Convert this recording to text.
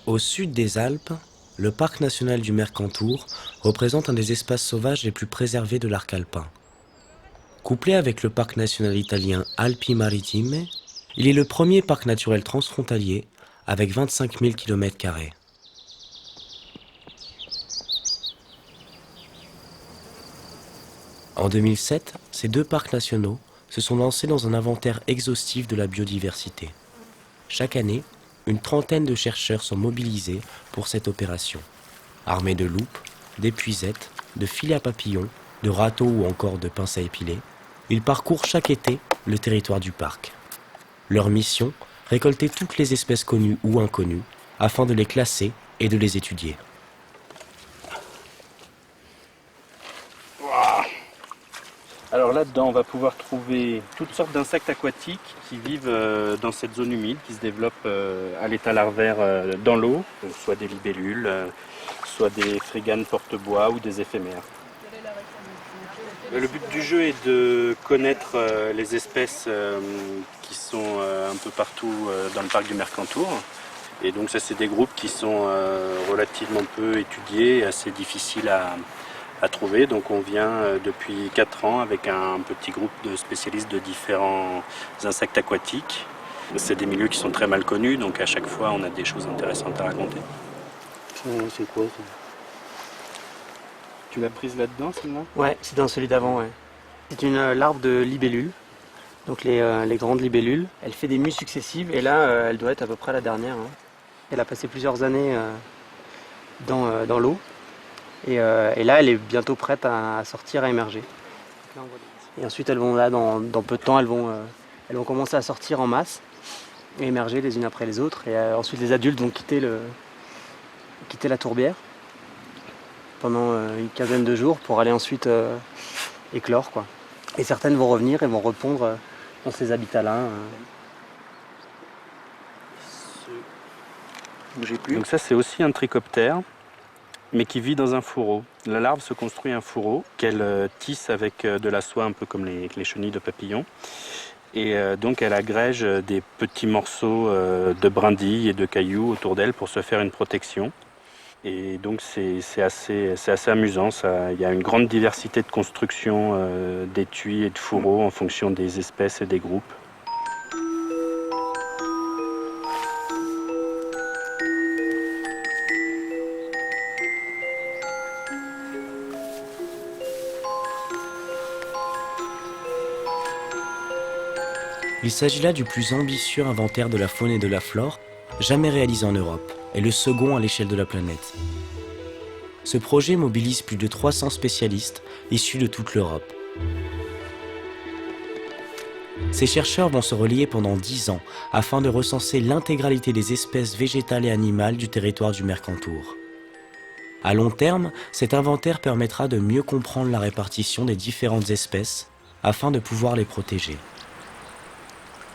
Au sud des Alpes, le parc national du Mercantour représente un des espaces sauvages les plus préservés de l'arc alpin. Couplé avec le parc national italien Alpi Marittime, il est le premier parc naturel transfrontalier avec 25 000 km². En 2007, ces deux parcs nationaux se sont lancés dans un inventaire exhaustif de la biodiversité. Chaque année, une trentaine de chercheurs sont mobilisés pour cette opération. Armés de loupes, d'épuisettes, de filets à papillons, de râteaux ou encore de pinces à épiler, ils parcourent chaque été le territoire du parc. Leur mission, récolter toutes les espèces connues ou inconnues afin de les classer et de les étudier. Alors là-dedans, on va pouvoir trouver toutes sortes d'insectes aquatiques qui vivent dans cette zone humide, qui se développent à l'état larvaire dans l'eau, soit des libellules, soit des fréganes porte-bois ou des éphémères. Le but du jeu est de connaître les espèces qui sont un peu partout dans le parc du Mercantour. Et donc ça, c'est des groupes qui sont relativement peu étudiés et assez difficiles à trouver. Donc on vient depuis 4 ans avec un petit groupe de spécialistes de différents insectes aquatiques. C'est des milieux qui sont très mal connus, donc à chaque fois on a des choses intéressantes à raconter. C'est quoi ça? Tu l'as prise là-dedans, celle-là? Ouais, c'est dans celui d'avant, ouais. C'est une larve de libellule, donc les grandes libellules. Elle fait des mues successives et là, elle doit être à peu près la dernière, hein. Elle a passé plusieurs années dans l'eau et là, elle est bientôt prête à sortir, à émerger. Et ensuite, elles vont là, dans peu de temps, elles vont commencer à sortir en masse et émerger les unes après les autres. Et ensuite, les adultes vont quitter la tourbière pendant une quinzaine de jours pour aller ensuite éclore, quoi. Et certaines vont revenir et vont répondre dans ces habitats-là. Bougez plus. Donc ça, c'est aussi un trichoptère, mais qui vit dans un fourreau. La larve se construit un fourreau qu'elle tisse avec de la soie, un peu comme les chenilles de papillons. Et donc elle agrège des petits morceaux de brindilles et de cailloux autour d'elle pour se faire une protection. Et donc c'est assez amusant. Il y a une grande diversité de constructions d'étuis et de fourreaux en fonction des espèces et des groupes. Il s'agit là du plus ambitieux inventaire de la faune et de la flore jamais réalisé en Europe, et le second à l'échelle de la planète. Ce projet mobilise plus de 300 spécialistes issus de toute l'Europe. Ces chercheurs vont se relier pendant 10 ans afin de recenser l'intégralité des espèces végétales et animales du territoire du Mercantour. À long terme, cet inventaire permettra de mieux comprendre la répartition des différentes espèces afin de pouvoir les protéger.